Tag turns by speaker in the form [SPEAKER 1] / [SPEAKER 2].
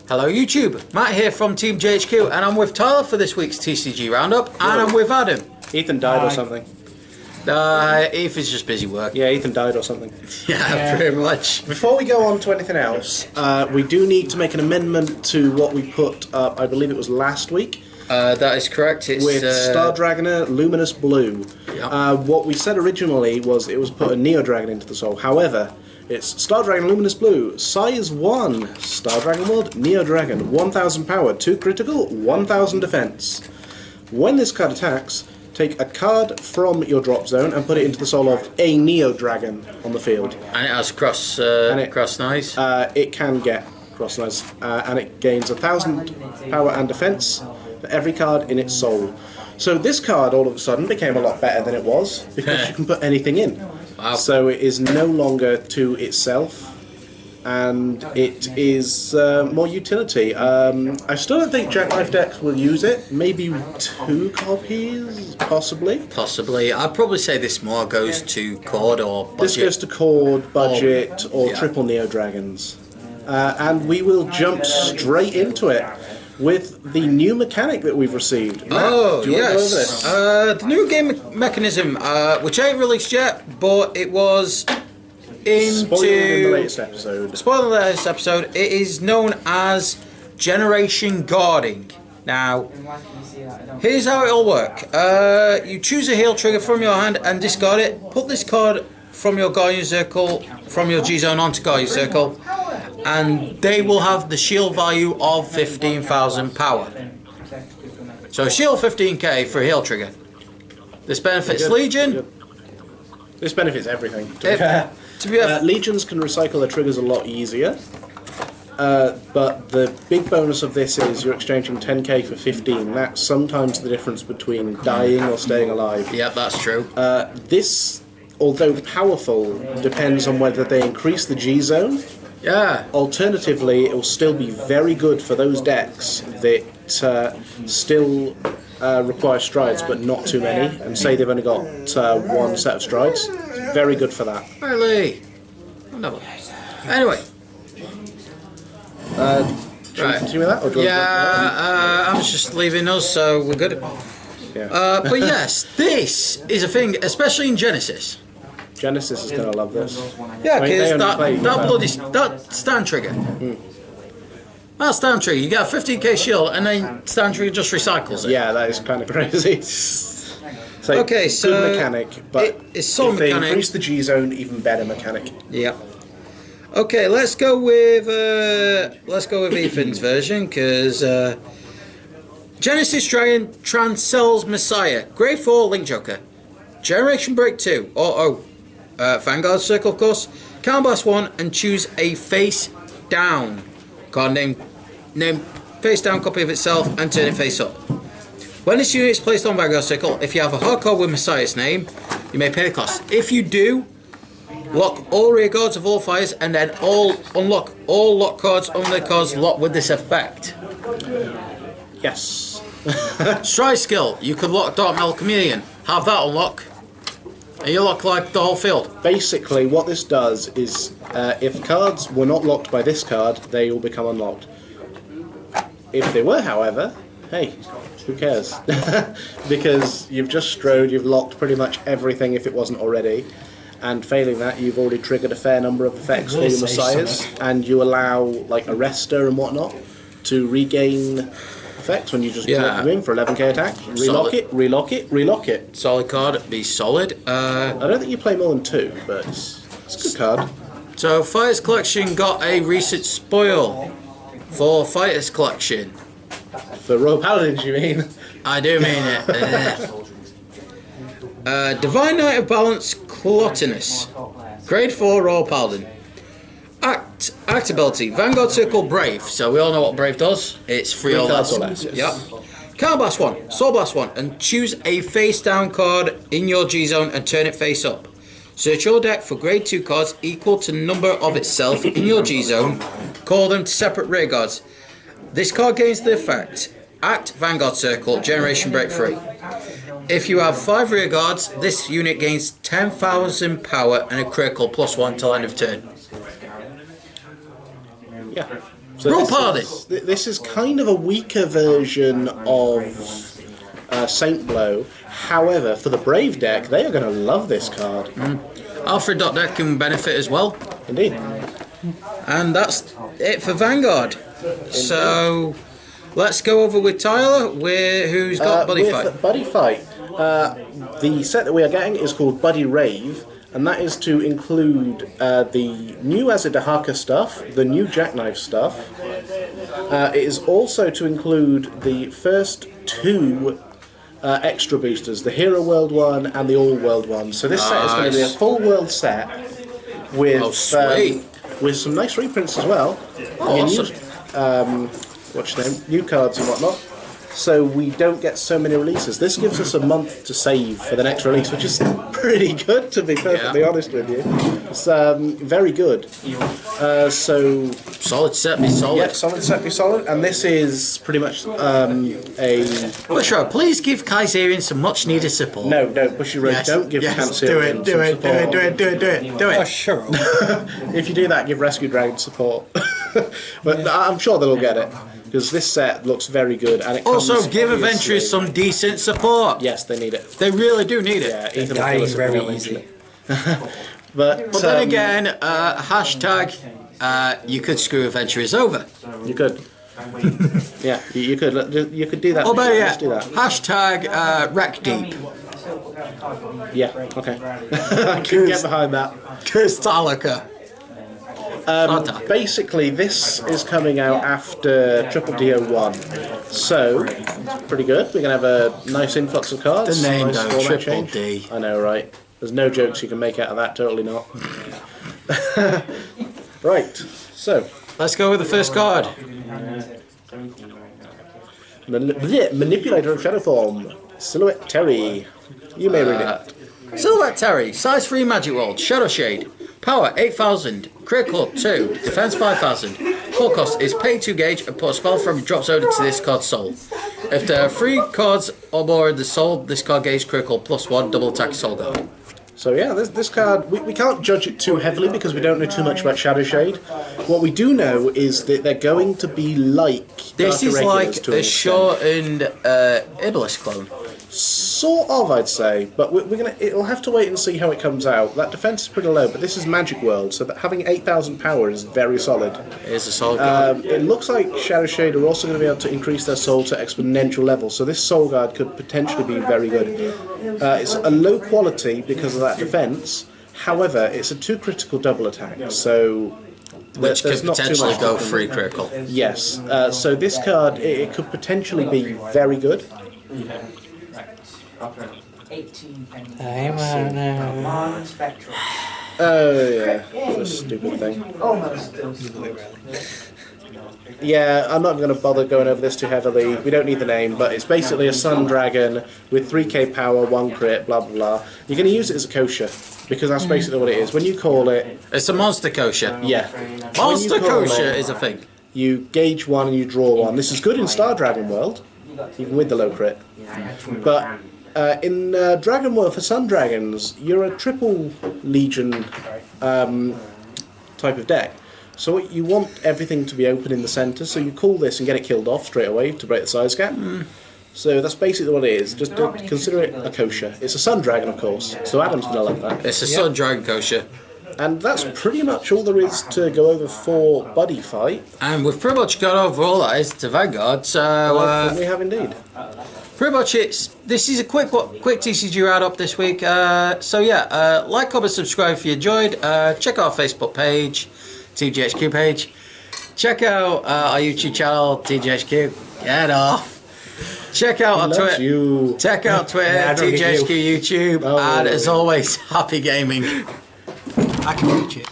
[SPEAKER 1] Hello YouTube, Matt here from Team GHQ, and I'm with Tyler for this week's TCG Round Up, and I'm with Adam.
[SPEAKER 2] Ethan died or something.
[SPEAKER 1] Ethan's just busy work.
[SPEAKER 2] Yeah, Ethan died or something.
[SPEAKER 1] Yeah, pretty much.
[SPEAKER 2] Before we go on to anything else, we do need to make an amendment to what we put up, I believe it was last week.
[SPEAKER 1] That is correct. It's
[SPEAKER 2] with Star Dragoner Luminous Blue. Yep. What we said originally was it was put a Neo Dragon into the soul. However, it's Star Dragon Luminous Blue, size 1, Star Dragon World, Neo Dragon, 1000 power, 2 critical, 1000 defense. When this card attacks, take a card from your drop zone and put it into the soul of a Neo Dragon on the field.
[SPEAKER 1] And it has cross knives?
[SPEAKER 2] It can get cross knives, and it gains 1000 power and defense for every card in its soul. So this card all of a sudden became a lot better than it was, because you can put anything in.
[SPEAKER 1] Wow.
[SPEAKER 2] So it is no longer to itself, and it is more utility. I still don't think Jackknife decks will use it. Maybe 2 copies, possibly.
[SPEAKER 1] Possibly. I'd probably say this more goes to Cord or Budget.
[SPEAKER 2] This goes to Cord, Budget, or Triple Neo Dragons. And we will jump straight into it with the new mechanic that we've received. Matt, do you want to go over this?
[SPEAKER 1] The new game mechanism, which ain't released yet, but it was
[SPEAKER 2] Spoiled in the latest episode.
[SPEAKER 1] Spoiled in the latest episode. It is known as Generation Guarding. Now, here's how it'll work. You choose a heal trigger from your hand and discard it. Put this card from your Guardian Circle, from your G-Zone onto Guardian Circle, and they will have the shield value of 15,000 power. So shield 15k for a heal trigger. This benefits Legion.
[SPEAKER 2] This benefits everything. Legions can recycle their triggers a lot easier. But the big bonus of this is you're exchanging 10k for 15. That's sometimes the difference between dying or staying alive.
[SPEAKER 1] Yeah, that's true.
[SPEAKER 2] This, although powerful, depends on whether they increase the G-Zone.
[SPEAKER 1] Yeah.
[SPEAKER 2] Alternatively, it will still be very good for those decks that still require strides, but not too many, and say they've only got 1 set of strides. Very good for that.
[SPEAKER 1] Really? Anyway.
[SPEAKER 2] Should we continue with that? Or do you
[SPEAKER 1] I was just leaving us, so we're good.
[SPEAKER 2] Yeah.
[SPEAKER 1] But yes, this is a thing, especially in Genesis.
[SPEAKER 2] Genesis is going to love this.
[SPEAKER 1] Yeah, because that stand trigger. That stand trigger, you get a 15k shield, and then stand trigger just recycles it.
[SPEAKER 2] Yeah, that is kind of crazy. So
[SPEAKER 1] okay, so
[SPEAKER 2] good mechanic, but
[SPEAKER 1] it's if
[SPEAKER 2] they increase the G-Zone, even better mechanic.
[SPEAKER 1] Yeah. Okay, let's go with Ethan's version, because Genesis Dragon Transcells Messiah, Grade 4 Link Joker, Generation Break 2, Vanguard Circle, of course, Counterblast 1, and choose a face down card name face down copy of itself and turn it face up. When this unit is placed on Vanguard Circle, if you have a hard card with Messiah's name, you may pay the cost. If you do, lock all rear guards of all fires, and then unlock all lock cards on the cards locked with this effect.
[SPEAKER 2] Yes.
[SPEAKER 1] Stride skill, you could lock Dark Metal Chameleon. Have that unlock, and you lock like the whole field.
[SPEAKER 2] Basically, what this does is, if cards were not locked by this card, they will become unlocked. If they were, however, hey, who cares? Because you've just strode, you've locked pretty much everything if it wasn't already. And failing that, you've already triggered a fair number of effects for your Messiahs, and you allow like Arrester and whatnot to regain effects when you just lock them in for 11k attack. Relock it, relock it, relock it.
[SPEAKER 1] Solid card, be solid.
[SPEAKER 2] I don't think you play more than 2, but it's a good card.
[SPEAKER 1] So Fighters Collection got a recent spoil for Fighters Collection.
[SPEAKER 2] For Royal Paladins, you mean?
[SPEAKER 1] I do mean it. Divine Knight of Balance Clotinus, Grade 4 Royal Paladin. Act ability, Vanguard Circle Brave, so we all know what Brave does. It's 3 or less. Yep. Counterblast 1, Soul Blast 1, and choose a face down card in your G-Zone and turn it face up. Search your deck for Grade 2 cards equal to number of itself in your G-Zone. Call them to separate rear guards. This card gains the effect Act Vanguard Circle, Generation Break 3. If you have 5 rear guards, this unit gains 10,000 power and a critical +1 till end of turn.
[SPEAKER 2] Yeah. So
[SPEAKER 1] Roll Party.
[SPEAKER 2] This is kind of a weaker version of Saint Blow. However, for the Brave deck, they are going to love this card.
[SPEAKER 1] Alfred deck can benefit as well.
[SPEAKER 2] Indeed.
[SPEAKER 1] And that's it for Vanguard. So let's go over with Tyler, who's got Buddyfight.
[SPEAKER 2] With Buddyfight, the set that we are getting is called Buddy Rave, and that is to include the new Azadahaka stuff, the new Jackknife stuff. It is also to include the first 2 extra boosters, the Hero World one and the All World one. So this set is going to be a full world set with with some nice reprints as well.
[SPEAKER 1] Awesome.
[SPEAKER 2] What's your name? New cards and whatnot. So we don't get so many releases. This gives us a month to save for the next release, which is pretty good, to be perfectly honest with you. It's very good. So
[SPEAKER 1] solid set, be solid.
[SPEAKER 2] Yeah, solid set, be solid. And this is pretty much a...
[SPEAKER 1] Busher, please give Kaiserian some much needed support.
[SPEAKER 2] No, Bushy Road, don't give Kaiserian
[SPEAKER 1] do it.
[SPEAKER 3] Oh, sure.
[SPEAKER 2] If you do that, give Rescue Dragon support. But I'm sure they'll get it, because this set looks very good. And it
[SPEAKER 1] also, give Adventurers some decent support.
[SPEAKER 2] Yes, they need it.
[SPEAKER 1] They really do need it.
[SPEAKER 2] Yeah, Ethan will kill us if we don't mention it. But
[SPEAKER 1] then again, hashtag, you could screw Adventurers over.
[SPEAKER 2] You could. Yeah, you could do that.
[SPEAKER 1] Oh, but yeah,
[SPEAKER 2] do that.
[SPEAKER 1] Hashtag, wreck deep.
[SPEAKER 2] Yeah, okay. I can get behind that.
[SPEAKER 1] Kristallica.
[SPEAKER 2] Basically, this is coming out after Triple DO1, so it's pretty good. We're going to have a nice influx of cards.
[SPEAKER 1] The name
[SPEAKER 2] nice
[SPEAKER 1] though,
[SPEAKER 2] format
[SPEAKER 1] Triple
[SPEAKER 2] change.
[SPEAKER 1] D.
[SPEAKER 2] I know, right? There's no jokes you can make out of that, totally not. Right, so.
[SPEAKER 1] Let's go with the first card.
[SPEAKER 2] Manipulator of Shadow Form, Silhouette Terry. You may read it.
[SPEAKER 1] Silhouette Terry, size 3 Magic World, Shadow Shade. Power 8000, critical 2, defense 5000. Core cost is pay 2 gauge and put a spell from your drop zone into this card's soul. If there are 3 cards or more in the soul, this card gains critical +1 double attack soul guard.
[SPEAKER 2] So yeah, this card, we can't judge it too heavily because we don't know too much about Shadow Shade. What we do know is that they're going to be like
[SPEAKER 1] this is like a shortened Iblis clone.
[SPEAKER 2] Sort of, I'd say, but it'll have to wait and see how it comes out. That defense is pretty low, but this is Magic World, so that having 8,000 power is very solid.
[SPEAKER 1] It is a solid card.
[SPEAKER 2] It looks like Shadow Shade are also going to be able to increase their soul to exponential levels, so this soul guard could potentially be very good. It's a low quality because of that defense. However, it's a 2 critical double attack, so
[SPEAKER 1] which could
[SPEAKER 2] there's not
[SPEAKER 1] potentially
[SPEAKER 2] too much
[SPEAKER 1] go 3 critical.
[SPEAKER 2] Yes, so this card it could potentially be very good.
[SPEAKER 3] 18 pennies.
[SPEAKER 2] Oh yeah, that's a stupid thing. Yeah, I'm not going to bother going over this too heavily. We don't need the name, but it's basically a Sun Dragon with 3k power, 1 crit, blah blah blah. You're going to use it as a kosher, because that's basically what it is. When you call it...
[SPEAKER 1] It's a monster kosher.
[SPEAKER 2] Yeah.
[SPEAKER 1] Monster kosher is a thing.
[SPEAKER 2] You gauge 1 and you draw 1. This is good in Star Dragon World, even with the low crit. But in Dragon World for Sun Dragons, you're a triple Legion type of deck. So you want everything to be open in the centre, so you call this and get it killed off straight away to break the size gap. So that's basically what it is. Just consider it a kosher. It's a Sun Dragon, of course, so Adam's going to love that.
[SPEAKER 1] It's a Sun Dragon kosher.
[SPEAKER 2] And that's pretty much all there is to go over for Buddyfight.
[SPEAKER 1] And we've pretty much got over all that is to Vanguard, so...
[SPEAKER 2] we have indeed.
[SPEAKER 1] Pretty much this is a quick TCG Round Up this week. So yeah, like, comment, subscribe if you enjoyed. Check out our Facebook page, Team GHQ page. Check out our YouTube channel, TGHQ. Get off. Check out our Twitter. Check out Twitter, TGHQ YouTube. And as always, happy gaming.
[SPEAKER 3] I can reach it.